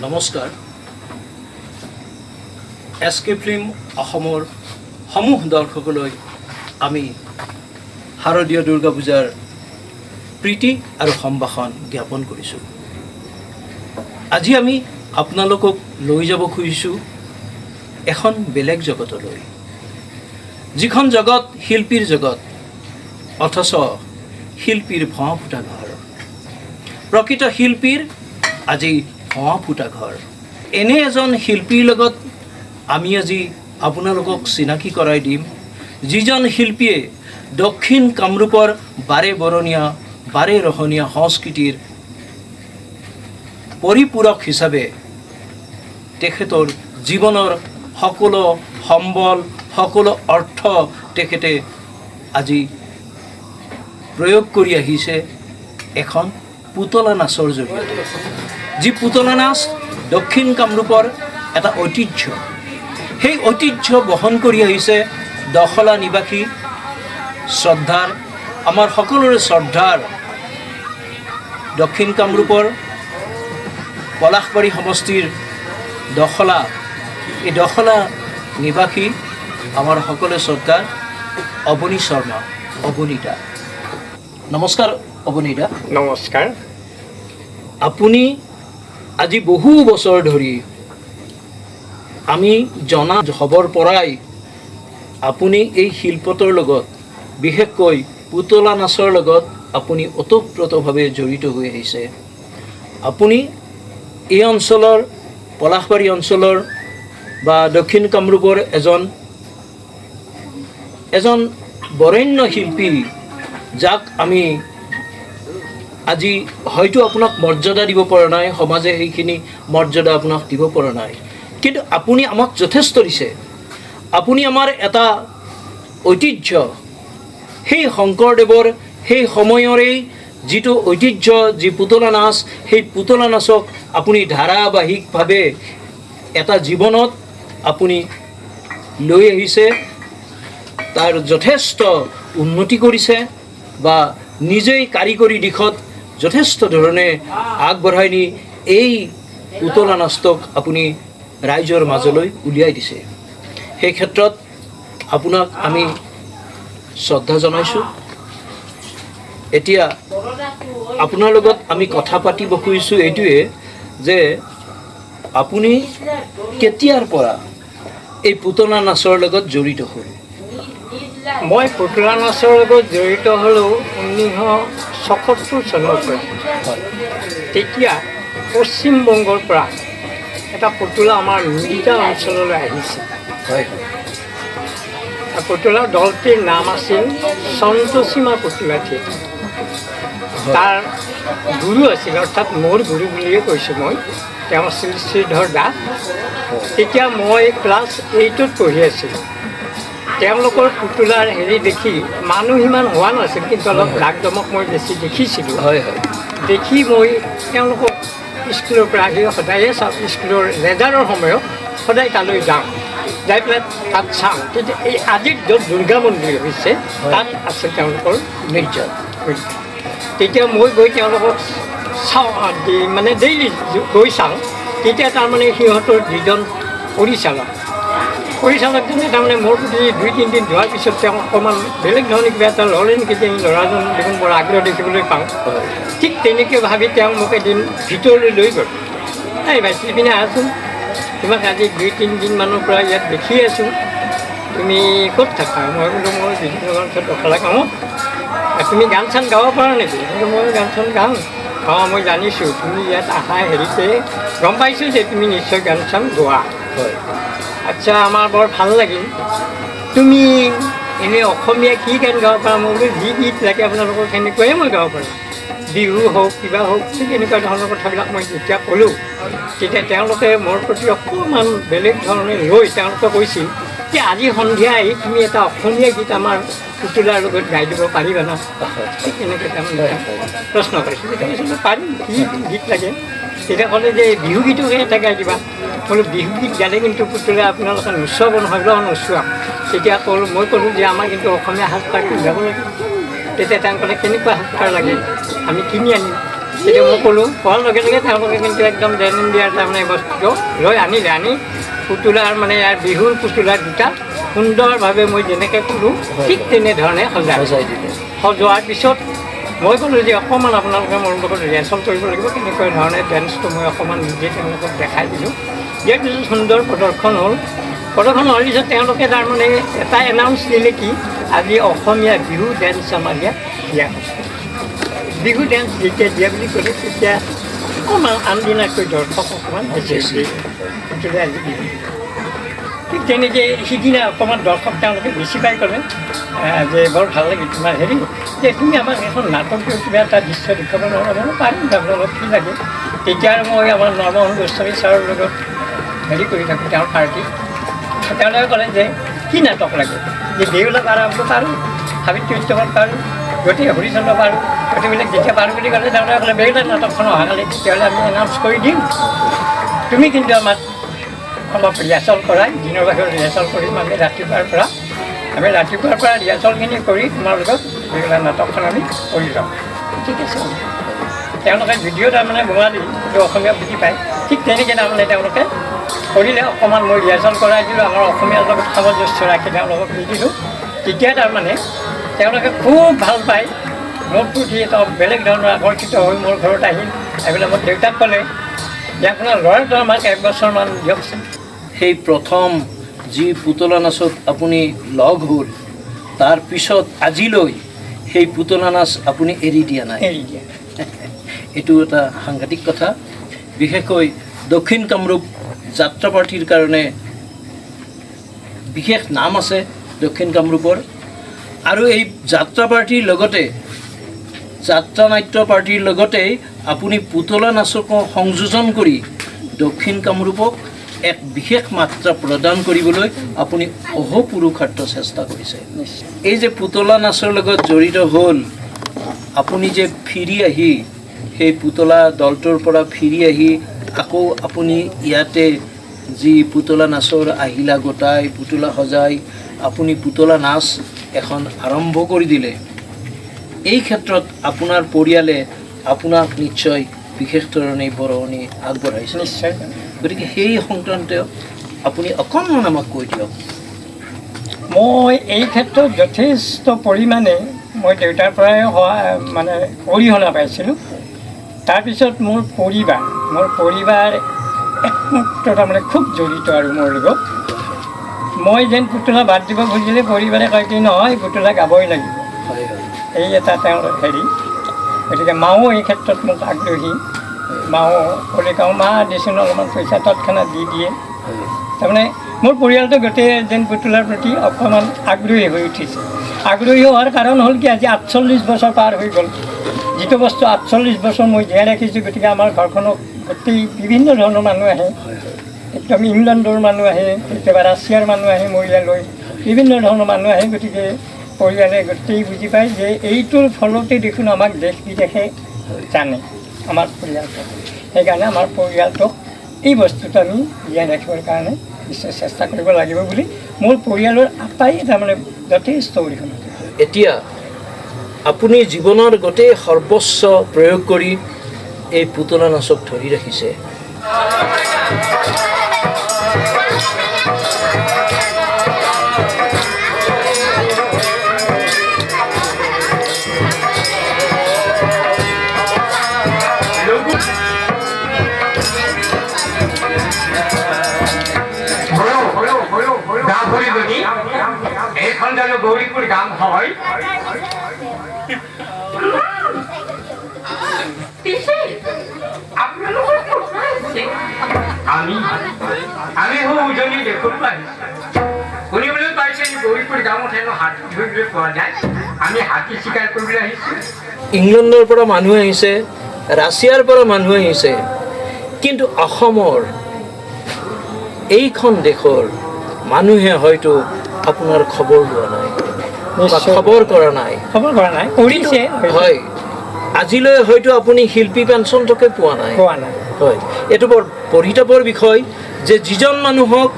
নমস্কাৰ। SK film অসমৰ সমূহ দৰ্শকলৈ আমি শাৰদীয় দুৰ্গা পূজাৰ প্ৰীতি আৰু সম্ভাষণ জ্ঞাপন কৰিছোঁ। আজি আমি আপোনালোকক লৈ যাব খুজিছোঁ এখন বেলেগ জগতলৈ, যিখন জগত শিল্পীৰ জগত, অথচ শিল্পীৰ ভঁৱা ফুটা ঘৰ। প্ৰকৃত শিল্পীৰ আজি ভঁৱা ফুটা ঘৰ। এনে এজন শিল্পীৰ লগত আমি আজি আপোনালোকক চিনাকি কৰাই দিম, যিজন শিল্পীয়ে দক্ষিণ কামৰূপৰ বাৰে বৰণীয়া বাৰে ৰহণীয়া সংস্কৃতিৰ পৰিপূৰক হিচাপে তেখেতৰ জীৱনৰ সকলো সম্বল, সকলো অৰ্থ তেখেতে আজি প্ৰয়োগ কৰি আহিছে এখন পুতলা নাচৰ জৰিয়তে। যি পুতলা নাচ দক্ষিণ কামৰূপৰ এটা ঐতিহ্য, সেই ঐতিহ্য বহন কৰি আহিছে দখলা নিবাসী শ্ৰদ্ধাৰ, আমাৰ সকলোৰে শ্ৰদ্ধাৰ দক্ষিণ কামৰূপৰ পলাশবাৰী সমষ্টিৰ দখলা, এই দখলা নিবাসী আমাৰ সকলোৰে শ্ৰদ্ধাৰ অৱনী শৰ্মা, অৱনীতা। নমস্কাৰ অৱনীতা। নমস্কাৰ। আপুনি আজি বহু বছৰ ধৰি আমি জনা খবৰ পৰাই আপুনি এই শিল্পটোৰ লগত, বিশেষকৈ পুতলা নাচৰ লগত আপুনি ওতঃপ্ৰোতভাৱে জড়িত হৈ আহিছে। আপুনি এই অঞ্চলৰ পলাশবাৰী অঞ্চলৰ বা দক্ষিণ কামৰূপৰ এজন বৰেণ্য শিল্পী, যাক আমি আজি হয়তো আপোনাক মৰ্যাদা দিব পৰা নাই, সমাজে সেইখিনি মৰ্যাদা আপোনাক দিব পৰা নাই, কিন্তু আপুনি আমাক যথেষ্ট দিছে। আপুনি আমাৰ এটা ঐতিহ্য, সেই শংকৰদেৱৰ সেই সময়ৰেই যিটো ঐতিহ্য, যি পুতলা নাচ, সেই পুতলা নাচক আপুনি ধাৰাবাহিকভাৱে এটা জীৱনত আপুনি লৈ আহিছে, তাৰ যথেষ্ট উন্নতি কৰিছে বা নিজেই কাৰিকৰী দিশত যথেষ্ট ধৰণে আগবঢ়াই নি এই পুতলা নাচক আপুনি ৰাইজৰ মাজলৈ উলিয়াই দিছে। সেই ক্ষেত্ৰত আপোনাক আমি শ্ৰদ্ধা জনাইছোঁ। এতিয়া আপোনাৰ লগত আমি কথা পাতিব খুজিছোঁ এইটোৱে যে আপুনি কেতিয়াৰ পৰা এই পুতলা নাচৰ লগত জড়িত হ'ল? মই পুতলা নাচৰ লগত জড়িত হ'লোঁ 1976 চনৰ পৰা। তেতিয়া পশ্চিমবংগৰ পৰা এটা পুতলা আমাৰ মিৰিকা অঞ্চললৈ আহিছিল। পুতলা দলটিৰ নাম আছিল সন্তোষীমা পুতলা থিয়েটাৰ। তাৰ গুৰু আছিল, অৰ্থাৎ মোৰ গুৰু বুলিয়ে কৈছোঁ মই, তেওঁ আছিল শ্ৰীধৰ দাস। তেতিয়া মই ক্লাছ 8ত পঢ়ি আছিলোঁ। তেওঁলোকৰ পুতলাৰ হেৰি দেখি মানুহ সিমান হোৱা নাছিল, কিন্তু অলপ জাক জমক মই বেছি দেখিছিলোঁ। দেখি মই তেওঁলোকক স্কুলৰ পৰা আহি সদায়ে চাওঁ, স্কুলৰ লেজাৰৰ সময়ত সদায় তালৈ যাওঁ, যাই পেলাই তাত চাওঁ। তেতিয়া এই আজিৰ য'ত দুৰ্গা মন্দিৰ হৈছে তাত আছিল তেওঁলোকৰ নিৰ্জন। তেতিয়া মই গৈ তেওঁলোকক চাওঁ, মানে ডেইলি গৈ চাওঁ। তেতিয়া তাৰমানে সিহঁতৰ যিজন পৰিচালকজনে তাৰমানে মোৰ প্ৰতি 2-3 দিন যোৱাৰ পিছত তেওঁ অকণমান বেলেগ ধৰণে কিবা এটা ল'লে নেকি, যে ল'ৰাজন দেখোন বৰ আগ্ৰহ দেখিবলৈ পাওঁ। ঠিক তেনেকৈ ভাবি তেওঁ মোক এদিন ভিতৰলৈ লৈ গ'ল। এই ভাইটি পিনে আহাচোন, তোমাক আজি 2-3 দিনমানৰ পৰা ইয়াত দেখি আছোঁ, তুমি ক'ত থাকা? মই বোলো মই বিভিন্ন অঞ্চলত দখলা কামত। তুমি গান চান গাব পাৰা নেকি? মই গান চান গাওঁ। অঁ, মই জানিছোঁ তুমি ইয়াত আহা হেৰিতে গম পাইছোঁ যে তুমি নিশ্চয় গান চান গোৱা। আচ্ছা, আমাৰ বৰ ভাল লাগিল। তুমি এনেই অসমীয়া কি গান গাব পাৰা? মই বোলো যি গীত লাগে আপোনালোকক সেনেকুৱাই মই গাব পাৰোঁ, বিহু হওক কিবা হওক, ঠিক এনেকুৱা ধৰণৰ কথাবিলাক মই যেতিয়া ক'লোঁ, তেতিয়া তেওঁলোকে মোৰ প্ৰতি অকণমান বেলেগ ধৰণে লৈ তেওঁলোকে কৈছিল যে আজি সন্ধিয়াই তুমি এটা অসমীয়া গীত আমাৰ পুতলাৰ লগত গাই দিব পাৰিবা না ঠিক তেনেকৈ তাৰমানে প্ৰশ্ন কৰিছোঁ তেতিয়া কৈছিলোঁ পাৰিম কি গীত লাগে তেতিয়া ক'লে যে বিহু গীতকে এটা গাই দিবা ক'লোঁ বিহু গীত গালে কিন্তু পুতলাই আপোনালোকে নোচোৱাব নহয় বোলে নোচোৱাম তেতিয়া ক'লোঁ মই ক'লোঁ যে আমাৰ কিন্তু অসমীয়া সাজপাৰ পিন্ধাব লাগে তেতিয়া তেওঁ ক'লে কেনেকুৱা সাজপাৰ লাগে আমি কিনি আনিম তেতিয়া মই ক'লোঁ কোৱাৰ লগে লগে তেওঁলোকে কিন্তু একদম দেন ইণ্ডিয়াৰ তাৰমানে বস্তুটো লৈ আনিলে আনি পুতলাৰ মানে ইয়াৰ বিহুৰ পুতলাৰ দুটা সুন্দৰভাৱে মই যেনেকৈ ক'লোঁ ঠিক তেনেধৰণে সজাই দিলে সজোৱাৰ পিছত মই ক'লোঁ যে অকণমান আপোনালোকে মোৰ লগত ৰিহাৰ্চেল কৰিব লাগিব কেনেকুৱা ধৰণে ডেন্সটো মই অকণমান নিজে তেওঁলোকক দেখাই দিলোঁ দিয়াৰ পিছত সুন্দৰ প্ৰদৰ্শন হ'ল হোৱাৰ পিছত তেওঁলোকে তাৰমানে এটা এনাউন্স দিলে কি আজি অসমীয়া বিহু ডেন্স আমাৰ ইয়াত দিয়া হৈছে বিহু ডেন্স যেতিয়া দিয়া বুলি ক'লে তেতিয়া অকণমান আনদিনাতকৈ দৰ্শক অকণমান বেছি পুতলাই আজি বিহু ঠিক তেনেকৈ সিদিনা অকণমান দৰ্শক তেওঁলোকে বেছি পাই ক'লে যে বৰ ভাল লাগে তোমাৰ হেৰি যে তুমি আমাক এখন নাটকীয় কিবা এটা দৃশ্য দেখুৱাব নোৱাৰা মানে পাৰিম আপোনালোক কি লাগে তেতিয়া আৰু মই আমাৰ নৰমোহন গোস্বামী ছাৰৰ লগত হেৰি কৰি থাকোঁ তেওঁৰ পাৰ্টি তেওঁলোকে ক'লে যে কি নাটক লাগে যে দেউলা পাৰা পাৰোঁ সাবিত্ৰী উৎসৱত পাৰোঁ গতিকে হৰিচন্দ্ৰ পাৰোঁ গতিকেবিলাক যেতিয়া পাৰোঁ বুলি ক'লে তেওঁলোকে ক'লে বেউলা নাটকখন অহাকালি তেতিয়াহ'লে আমি এনাউন্স কৰি দিম তুমি কিন্তু আমাক অলপ ৰিহাৰ্চেল কৰাই দিনৰ বাহিৰত ৰিহাৰ্চেল কৰিম আমি ৰাতিপুৱাৰ পৰা ৰিহাৰ্চেলখিনি কৰি তোমাৰ লগত বেউলা নাটকখন আমি কৰি যাওঁ ঠিক আছে তেওঁলোকে ভিডিঅ' তাৰমানে বঙালী কিন্তু অসমীয়া বুজি পায় ঠিক তেনেকৈ তাৰমানে তেওঁলোকে কৰিলে অকণমান মই ৰিহাৰ্চেল কৰাই দিলোঁ আমাৰ অসমীয়াৰ লগত সামঞ্জস্য ৰাখি তেওঁলোকক দি দিলোঁ তেতিয়া তাৰমানে তেওঁলোকে খুব ভাল পায় মোৰ প্ৰতি এটা বেলেগ ধৰণৰ আকৰ্ষিত হৈ মোৰ ঘৰত আহিল এইবিলাক মোৰ দেউতাক ক'লে যে আপোনাৰ ল'ৰাটো আমাক 1 বছৰমান দিয়কচোন সেই প্ৰথম যি পুতলা নাচত আপুনি লগ হ'ল তাৰপিছত আজিলৈ সেই পুতলা নাচ আপুনি এৰি দিয়া নাই এৰি দিয়া এইটো এটা সাংঘাতিক কথা বিশেষকৈ দক্ষিণ কামৰূপ যাত্ৰা পাৰ্টিৰ কাৰণে বিশেষ নাম আছে দক্ষিণ কামৰূপৰ আৰু এই যাত্ৰা পাৰ্টিৰ লগতে যাত্ৰা নাট্য পাৰ্টিৰ লগতে আপুনি পুতলা নাচক সংযোজন কৰি দক্ষিণ কামৰূপক এক বিশেষ মাত্ৰা প্ৰদান কৰিবলৈ আপুনি অহোপুৰুষাৰ্থ চেষ্টা কৰিছে এই যে পুতলা নাচৰ লগত জড়িত হ'ল আপুনি যে ফিৰি আহি সেই পুতলা দলটোৰ পৰা ফিৰি আহি আকৌ আপুনি ইয়াতে যি পুতলা নাচৰ আহিলা গোটাই পুতলা সজাই আপুনি পুতলা নাচ এখন আৰম্ভ কৰি দিলে এই ক্ষেত্ৰত আপোনাৰ পৰিয়ালে আপোনাক নিশ্চয় বিশেষ ধৰণে বৰঙণি আগবঢ়াইছে নিশ্চয় গতিকে সেই সংক্ৰান্তে আপুনি অকণমান আমাক কৈ দিয়ক মই এই ক্ষেত্ৰত যথেষ্ট পৰিমাণে মই দেউতাৰ পৰাই মানে অৰিহণা পাইছিলোঁ তাৰপিছত মোৰ পৰিবাৰ একমাত্ৰ তাৰমানে খুব জড়িত আৰু মোৰ লগত মই যেন পুতলা বাদ দিব খুজিলে পৰিবাৰে কয় কি নহয় পুতলা গাবই লাগিব এই এটা তেওঁৰ হেৰি গতিকে মাও এই ক্ষেত্ৰত মোক আগ্ৰহী মাও ক'লে কওঁ মা দিছোন অলপমান পইচা তৎক্ষণাত দি দিয়ে তাৰমানে মোৰ পৰিয়ালটো গোটেই যেন পুতলাৰ প্ৰতি অকণমান আগ্ৰহী হৈ উঠিছে আগ্ৰহী হোৱাৰ কাৰণ হ'ল কি আজি 48 বছৰ পাৰ হৈ গ'ল যিটো বস্তু 48 বছৰ মই জীয়াই ৰাখিছোঁ গতিকে আমাৰ ঘৰখনত গোটেই বিভিন্ন ধৰণৰ মানুহ আহে একদম ইংলেণ্ডৰ মানুহ আহে কেতিয়াবা ৰাছিয়াৰ মানুহ আহে মোৰ ইয়ালৈ বিভিন্ন ধৰণৰ মানুহ আহে গতিকে পৰিয়ালে গোটেই বুজি পায় যে এইটোৰ ফলতে দেখোন আমাক দেশ বিদেশে জানে আমাৰ পৰিয়ালটোক সেইকাৰণে আমাৰ পৰিয়ালটোক এই বস্তুটো আমি জীয়াই ৰাখিবৰ কাৰণে নিশ্চয় চেষ্টা কৰিব লাগিব বুলি মোৰ পৰিয়ালৰ আটাই তাৰমানে যথেষ্ট অৰিহণা এতিয়া আপুনি জীৱনৰ গোটেই সৰ্বস্ব প্ৰয়োগ কৰি এই পুতলা নাচক ধৰি ৰাখিছে এখন জানো গৌৰীপুৰ গান হয় আমি উজনি দেখুন পাই শুনিবলৈ পাইছে গৌৰীপুৰ গাঁৱত হেনো হাতী ধৰিবলৈ পোৱা যায় আমি হাতী চিকাৰ কৰিবলৈ আহিছোঁ ইংলেণ্ডৰ পৰা মানুহ আহিছে ৰাছিয়াৰ পৰা মানুহ আহিছে কিন্তু অসমৰ এইখন দেশৰ মানুহে হয়তো আপোনাৰ খবৰ লোৱা নাই বা নিশ্চয় খবৰ কৰা নাই। খবৰ কৰা নাই, কৰিছে হয়, আজিলৈ হয়তো আপুনি শিল্পী পেঞ্চনটোকে পোৱা নাই। পোৱা নাই। হয়, এইটো বৰ পৰিতাপৰ বিষয় যে যিজন মানুহক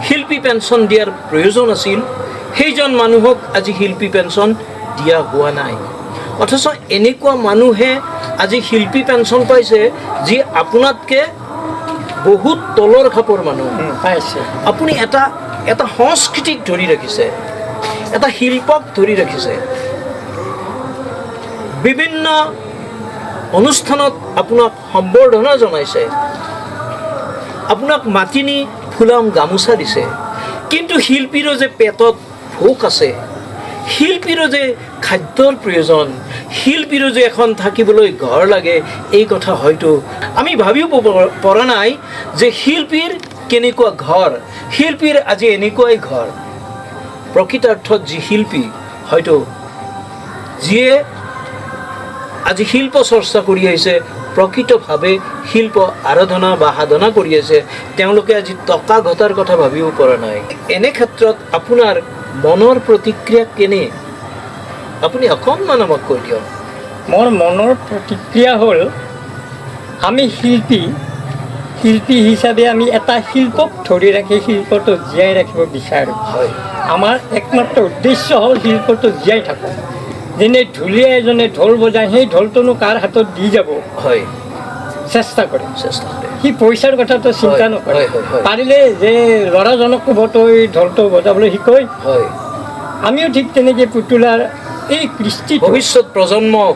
শিল্পী পেঞ্চন দিয়াৰ প্ৰয়োজন আছিল সেইজন মানুহক আজি শিল্পী পেঞ্চন দিয়া হোৱা নাই। অথচ এনেকুৱা মানুহে আজি শিল্পী পেঞ্চন পাইছে যি আপোনাতকৈ বহুত তলৰ খাপৰ মানুহ। পাইছে। আপুনি এটা সংস্কৃতিক ধৰি ৰাখিছে, এটা শিল্পক ধৰি ৰাখিছে, বিভিন্ন অনুষ্ঠানত আপোনাক সম্বৰ্ধনা জনাইছে, আপোনাক মাতি নি ফুলাম গামোচা দিছে, কিন্তু শিল্পীৰো যে পেটত ভোক আছে, শিল্পীৰো যে খাদ্যৰ প্ৰয়োজন, শিল্পীৰো যে এখন থাকিবলৈ ঘৰ লাগে, এই কথা হয়তো আমি ভাবিব পৰা নাই যে শিল্পীৰ কেনেকুৱা ঘৰ, শিল্পীৰ আজি এনেকুৱাই ঘৰ। প্ৰকৃতাৰ্থত যি শিল্পী হয়তো যিয়ে আজি শিল্প চৰ্চা কৰি আহিছে, প্ৰকৃতভাৱে শিল্প আৰাধনা বা সাধনা কৰি আছে, তেওঁলোকে আজি টকা ঘটাৰ কথা ভাবিব পৰা নাই। এনে ক্ষেত্ৰত আপোনাৰ মনৰ প্ৰতিক্ৰিয়া কেনে, আপুনি অকণমান আমাক কৈ দিয়ক। মোৰ মনৰ প্ৰতিক্ৰিয়া হ'ল, আমি শিল্পী হিচাপে আমি এটা শিল্পক ধৰি ৰাখি শিল্পটো জীয়াই ৰাখিব বিচাৰোঁ। হয়, আমাৰ একমাত্ৰ উদ্দেশ্য হ'ল শিল্পটো জীয়াই থাকক। যেনে ঢুলীয়া এজনে ঢোল বজায়, সেই ঢোলটোনো কাৰ হাতত দি যাব হয়, চেষ্টা কৰে, চেষ্টা কৰে। সি পইচাৰ কথাটো চিন্তা হয়, নকৰে। হয়, হয়, হয়। পাৰিলে যে ল'ৰাজনক ক'ব তই ঢোলটো বজাবলৈ শিকই। হয়, আমিও ঠিক তেনেকৈ পুতলাৰ এই কৃষ্টিটো ভৱিষ্যত প্ৰজন্মক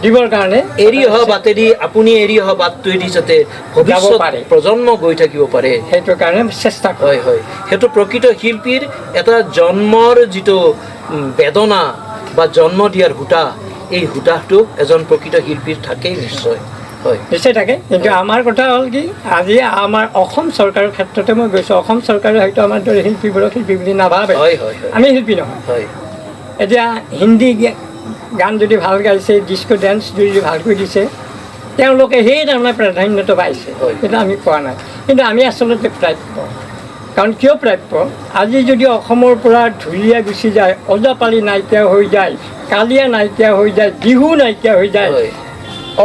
দিবৰ কাৰণে এৰি অহা বাটেদি, আপুনি এৰি অহা বাটটোৱেদি যাতে ভৱিষ্যত পাৰে। প্ৰজন্ম গৈ থাকিব পাৰে, সেইটো কাৰণে চেষ্টা কৰে। হয় হয়, সেইটো প্ৰকৃত শিল্পীৰ এটা জন্মৰ যিটো বেদনা বা জন্ম দিয়াৰ সূতা, এই সূতাটো এজন প্ৰকৃত শিল্পীৰ থাকেই নিশ্চয়। হয়, নিশ্চয় থাকে। কিন্তু আমাৰ কথা হ'ল কি, আজি আমাৰ অসম চৰকাৰৰ ক্ষেত্ৰতে মই গৈছোঁ, অসম চৰকাৰে হয়তো আমাৰ দৰে শিল্পীবোৰক শিল্পী বুলি নাভাবে। হয় হয় হয়, আমি শিল্পী নহয়। হয়, এতিয়া হিন্দী গান যদি ভাল গাইছে, ডিস্কো ডেন্স যদি ভালকৈ দিছে, তেওঁলোকে সেই তাৰমানে প্ৰাধান্যটো পাইছে, হয়। কিন্তু আমি পোৱা নাই। কিন্তু আমি আচলতে প্ৰাপ্য। কাৰণ কিয় প্ৰাপ্য? আজি যদি অসমৰ পৰা ঢুলীয়া গুচি যায়, ওজাপালি নাইকিয়া হৈ যায়, কালীয়া নাইকিয়া হৈ যায়, বিহু নাইকিয়া হৈ যায়, হয়,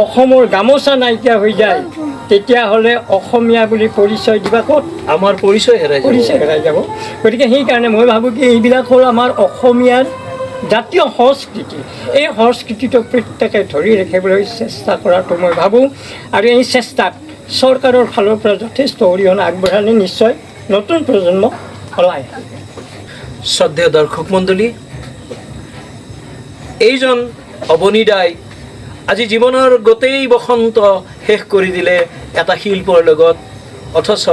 অসমৰ গামোচা নাইকিয়া হৈ যায়, তেতিয়াহ'লে অসমীয়া বুলি পৰিচয় দিবা ক'ত? আমাৰ পৰিচয় হেৰাই যাব। পৰিচয় হেৰাই যাব। গতিকে সেইকাৰণে মই ভাবোঁ কি এইবিলাক হ'ল আমাৰ অসমীয়াৰ জাতীয় সংস্কৃতি। এই সংস্কৃতিটো প্ৰত্যেকে ধৰি ৰাখিবলৈ চেষ্টা কৰাটো মই ভাবোঁ, আৰু এই চেষ্টাত চৰকাৰৰ ফালৰ পৰা যথেষ্ট অৰিহণা আগবঢ়ালে নিশ্চয় নতুন প্ৰজন্ম ওলাই আহিব। শ্ৰদ্ধেয় দৰ্শক মণ্ডলী, এইজন অৱনীদাই আজি জীৱনৰ গোটেই বসন্ত শেষ কৰি দিলে এটা শিল্পৰ লগত, অথচ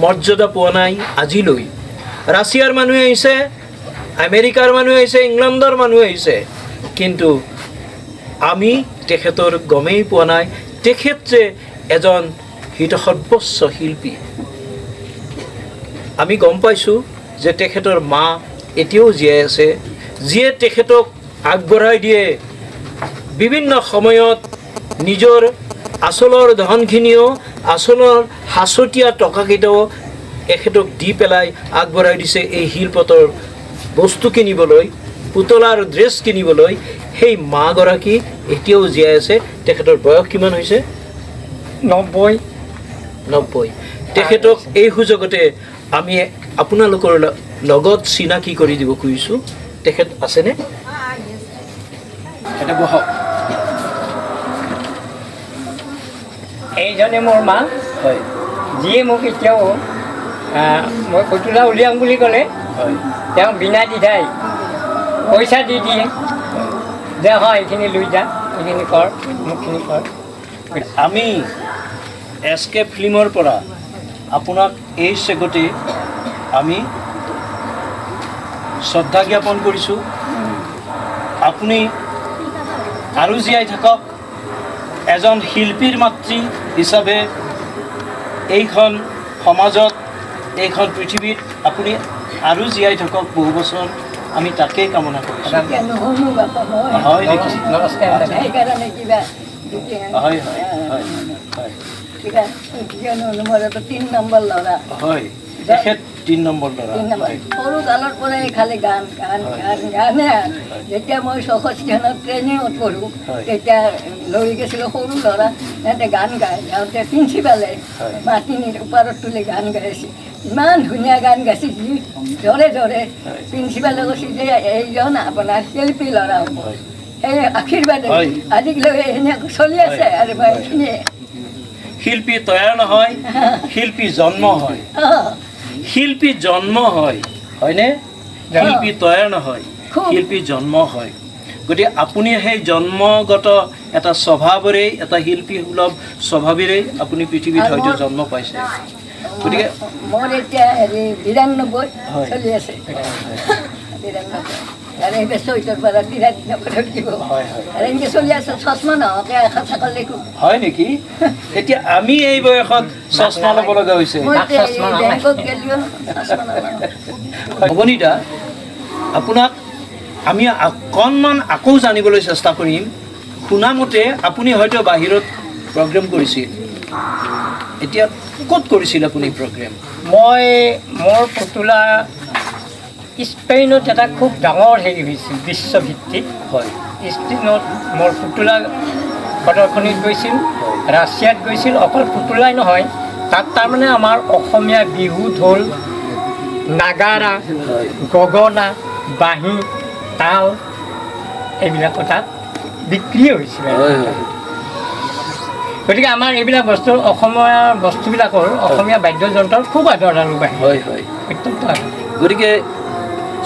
মৰ্যাদা পোৱা নাই আজিলৈ। ৰাছিয়াৰ মানুহে আহিছে, আমেৰিকাৰ মানুহে আহিছে, ইংলেণ্ডৰ মানুহে আহিছে, কিন্তু আমি তেখেতৰ গমেই পোৱা নাই তেখেত যে এজন সৰ্বোচ্চ শিল্পী। আমি গম পাইছোঁ যে তেখেতৰ মা এতিয়াও জীয়াই আছে, যিয়ে তেখেতক আগবঢ়াই দিয়ে বিভিন্ন সময়ত নিজৰ আচলৰ ধনখিনিও, আচলৰ সাঁচতীয়া টকাকেইটাও এখেতক দি পেলাই আগবঢ়াই দিছে এই শিল্পটোৰ বস্তু কিনিবলৈ, পুতলাৰ ড্ৰেছ কিনিবলৈ। সেই মাগৰাকী এতিয়াও জীয়াই আছে। তেখেতৰ বয়স কিমান হৈছে? 90। তেখেতক এই সুযোগতে আমি আপোনালোকৰ লগত চিনাকি কৰি দিব খুজিছোঁ। তেখেত আছেনে? এটা বহক। এইজনে মোৰ মা, হয় যিয়ে মোক এতিয়াও মই পুতলা উলিয়াম বুলি ক'লে হয় তেওঁ বিনা দ্বিধাই পইচা দি দিয়ে যে হয় এইখিনি লৈ যা, এইখিনি কৰ, মোকখিনি কৰ। আমি SK ফিল্মৰ পৰা আপোনাক এই চেগতে আমি শ্ৰদ্ধা জ্ঞাপন কৰিছোঁ। আপুনি আৰু জীয়াই থাকক, এজন শিল্পীৰ মাতৃ হিচাপে এইখন সমাজত, এইখন পৃথিৱীত আপুনি আৰু জীয়াই থাকক বহু বছৰ, আমি তাকেই কামনা কৰিছোঁ। হয় নেকি? নমস্কাৰ দাদা। হয় হয় হয় হয়, তেখেত 3 নম্বৰ ল'ৰা সৰু কালৰ পৰাই খালি গান গান গান গানে যেতিয়া মই সহজখনত ট্ৰেইনিঙত পঢ়োঁ তেতিয়া লৈ গৈছিলোঁ সৰু ল'ৰা সিহঁতে গান গায় সিহঁতে প্ৰিন্সিপালে মাতি নি ওপৰত তুলি গান গাইছিল ইমান ধুনীয়া গান গাইছিল যি জোৰে জোৰে প্ৰিন্সিপালে কৈছিল যে এইজন আপোনাৰ শিল্পী ল'ৰা হ'ব সেই আশীৰ্বাদে আজিলৈ এনেকৈ চলি আছে আৰু মই এইখিনিয়ে শিল্পী তৈয়াৰ নহয় শিল্পী জন্ম হয় শিল্পী জন্ম হয় হয়নে শিল্পী তৈয়াৰ নহয় শিল্পী জন্ম হয় গতিকে আপুনি সেই জন্মগত এটা স্বভাৱেৰে এটা শিল্পী সুলভ স্বভাৱেৰে আপুনি পৃথিৱীত হয়তো জন্ম পাইছে গতিকে মোৰ এতিয়া 92 চলি আছে 92 আৰু এইবাৰ 6 পৰা 93 দিব আৰু এনেকৈ চলি আছে চশমা নহকে এখন চাকল দেখো হয় নেকি এতিয়া আমি এই বয়সত চশমা ল'ব লগা হৈছে মই বেংকত গেলিও চশমা নলওঁ অৱনীতা আপোনাক আমি অকণমান আকৌ জানিবলৈ চেষ্টা কৰিম শুনামতে আপুনি হয়তো বাহিৰত প্ৰগ্ৰেম কৰিছিল এতিয়া ক'ত কৰিছিল আপুনি প্ৰগ্ৰেম মই মোৰ পুতলা স্পেইনত এটা খুব ডাঙৰ হেৰি হৈছিল বিশ্বভিত্তিক হয় স্পেইনত মোৰ পুতলা প্ৰদৰ্শনীত গৈছিল ৰাছিয়াত গৈছিল অকল পুতলাই নহয় তাত তাৰমানে আমাৰ অসমীয়া বিহু ঢোল নাগাৰা গগনা বাঁহী তাল এইবিলাকো তাত বিক্ৰী হৈছিল গতিকে আমাৰ এইবিলাক বস্তু অসমীয়া বস্তুবিলাকৰ অসমীয়া বাদ্যযন্ত্ৰৰ খুব আদৰণি বাঢ়ে হয় হয় অত্যন্ত গতিকে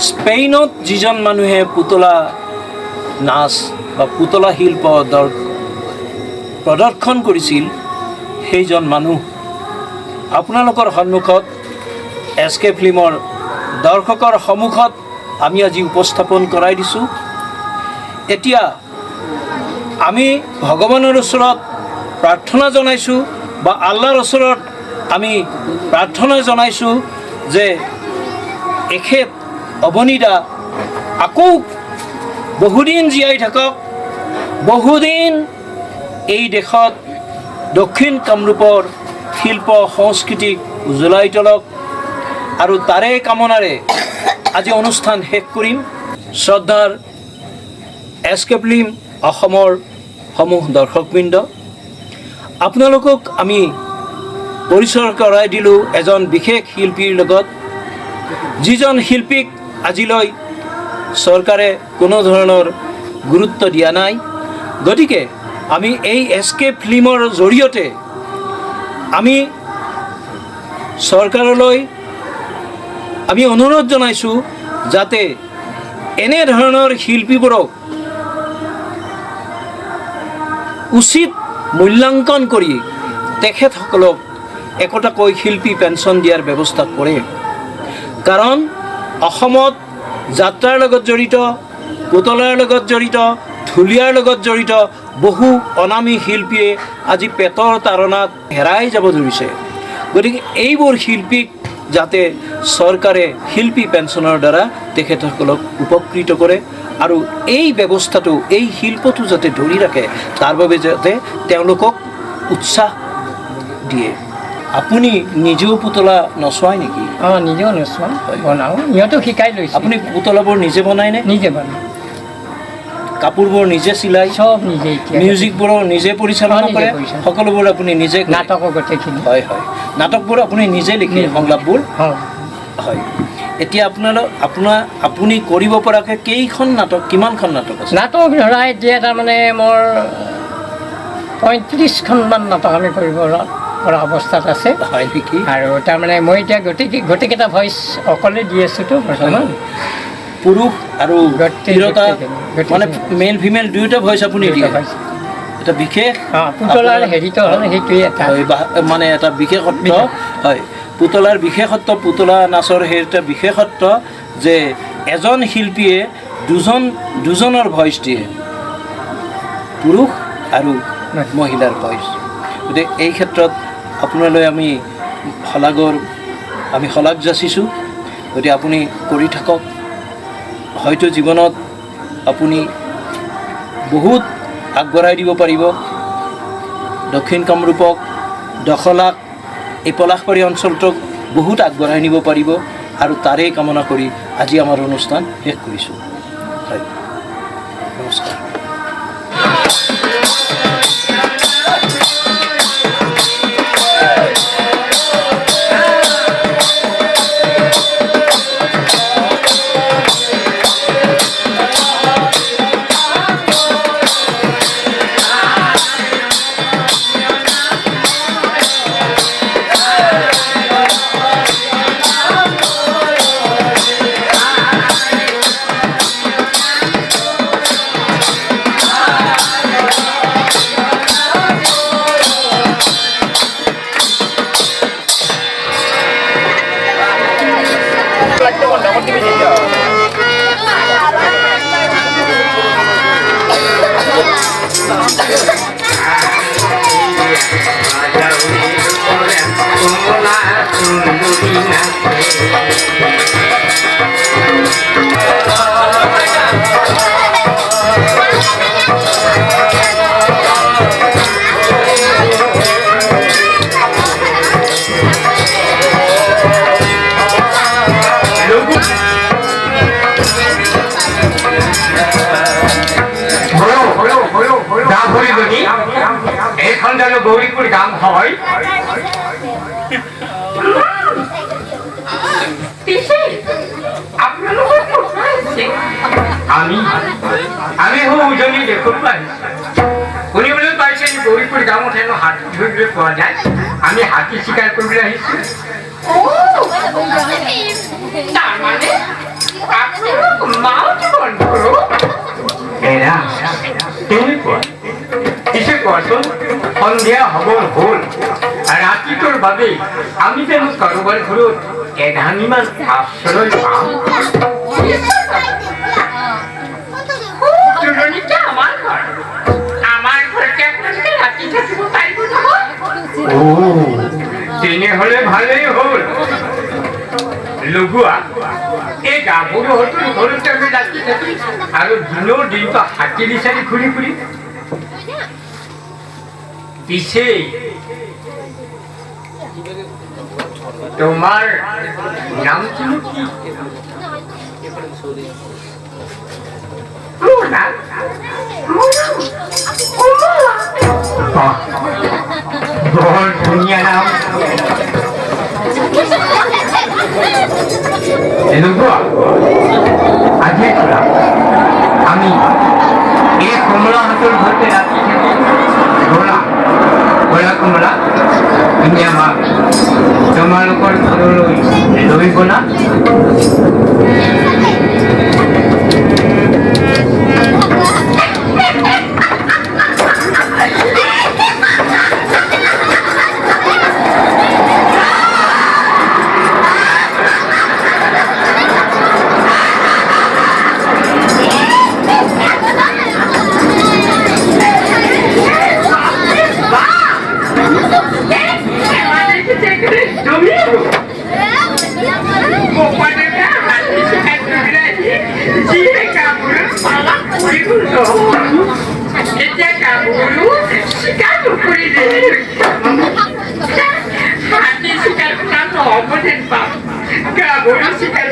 স্পেইনত যিজন মানুহে পুতলা নাচ বা পুতলা শিল্প প্ৰদৰ্শন কৰিছিল সেইজন মানুহ আপোনালোকৰ সন্মুখত SK ফিল্মৰ দৰ্শকৰ সন্মুখত আমি আজি উপস্থাপন কৰাই দিছোঁ এতিয়া আমি ভগৱানৰ ওচৰত প্ৰাৰ্থনা জনাইছোঁ বা আল্লাহৰ ওচৰত আমি প্ৰাৰ্থনা জনাইছোঁ যে এখেত অৱনীদা আকৌ বহুদিন জীয়াই থাকক বহুদিন এই দেশত দক্ষিণ কামৰূপৰ শিল্প সংস্কৃতিক উজ্বলাই তোলক আৰু তাৰে কামনাৰে আজি অনুষ্ঠান শেষ কৰিম শ্ৰদ্ধাৰ SK ফিল্ম অসমৰ সমূহ দৰ্শকবৃন্দ আপোনালোকক আমি পৰিচয় কৰাই দিলোঁ এজন বিশেষ শিল্পীৰ লগত যিজন শিল্পীক আজিলৈ চৰকাৰে কোনো ধৰণৰ গুৰুত্ব দিয়া নাই গতিকে আমি এই SK ফিল্মৰ জৰিয়তে আমি চৰকাৰলৈ আমি অনুৰোধ জনাইছোঁ যাতে এনেধৰণৰ শিল্পীবোৰক উচিত মূল্যাংকন কৰি তেখেতসকলক একোটাকৈ শিল্পী পেঞ্চন দিয়াৰ ব্যৱস্থা কৰে কাৰণ অসমত যাত্ৰাৰ লগত জড়িত পুতলাৰ লগত জড়িত ঢুলীয়াৰ লগত জড়িত বহু অনামী শিল্পীয়ে আজি পেটৰ তাৰণাত হেৰাই যাব ধৰিছে গতিকে এইবোৰ শিল্পীক যাতে চৰকাৰে শিল্পী পেঞ্চনৰ দ্বাৰা তেখেতসকলক উপকৃত কৰে আৰু এই ব্যৱস্থাটো এই শিল্পটো যাতে ধৰি ৰাখে তাৰ বাবে যাতে তেওঁলোকক উৎসাহ দিয়ে আপুনি নিজেও পুতলা নচোৱাই নেকি নিজেও নচোৱা বনাওঁ সিহঁতক শিকাই লৈছোঁ আপুনি পুতলাবোৰ নিজে বনায়নে নিজে বনাওঁ কাপোৰবোৰ নিজে চিলাই চব নিজে মিউজিকবোৰো নিজে পৰিচালনা কৰে সকলোবোৰ আপুনি নিজে নাটকৰ গোটেইখিনি হয় হয় নাটকবোৰ আপুনি নিজে লিখে সংলাপবোৰ হয় এতিয়া আপুনি কৰিব পৰাকৈ কেইখন নাটক কিমানখন নাটক আছে নাটক ধৰা এতিয়া তাৰমানে মোৰ 35খনমান নাটক আমি কৰিব পৰা অৱস্থাত আছে হয় নেকি আৰু তাৰমানে মই এতিয়া গোটেইকেইটা ভইচ অকলে দি আছোঁতো বৰ্তমান পুৰুষ আৰু তিৰোতা মানে মেল ফিমেল দুয়োটা ভইচ আপুনি দিয়ে এটা বিশেষ পুতলাৰ হেৰিটো হ'ল সেইটোৱে এটা মানে এটা বিশেষত্ব হয় পুতলাৰ বিশেষত্ব পুতলা নাচৰ সেই এটা বিশেষত্ব যে এজন শিল্পীয়ে দুজনৰ ভইচ দিয়ে পুৰুষ আৰু মহিলাৰ ভইচ গতিকে এই ক্ষেত্ৰত আপোনালৈ আমি শলাগ যাচিছোঁ গতিকে আপুনি কৰি থাকক হয়তো জীৱনত আপুনি বহুত আগবঢ়াই দিব পাৰিব দক্ষিণ কামৰূপক 10 লাখ এই পলাশবাৰী অঞ্চলটোক বহুত আগবঢ়াই নিব পাৰিব আৰু তাৰে কামনা কৰি আজি আমাৰ অনুষ্ঠান শেষ কৰিছোঁ। হয়, নমস্কাৰ। এখন যেন গৌরীপুর গান হয় আমি আমি উজনি দেখুন পাই শুনিবলৈ পাইছে গৌরীপুর গাঁৱত হেনো হাতী ধৰিবলৈ পোৱা যায়। আমি হাতী চিকাৰ কৰিবলৈ আহিছো। পিছে কোৱাচোন সন্ধিয়া হবৰ হ'ল, ৰাতিটোৰ বাবে আমি যেন কাৰোবাৰ ঘৰত এধানিমান আশ্ৰয় পাম। তেনেহলে ভালেই হ'ল। লগুৱা এই গাভৰুহঁতৰ ঘৰতে আমি ৰাতি থাকি আৰু দিনৰ দিনটো হাতী বিচাৰি ঘূৰি ফুৰি। পিছে তোমাৰ নামটো কি? বৰ ধুনীয়া নাম। এনেকুৱা আজিৰ পৰা আমি এই কমলাহাতৰ ঘৰতে ৰাতি থাকি ব'লা ব'লা কমলা, তুমি আমাক তোমালোকৰ ঘৰলৈ লৈ ব'লা। Gak boleh sih kan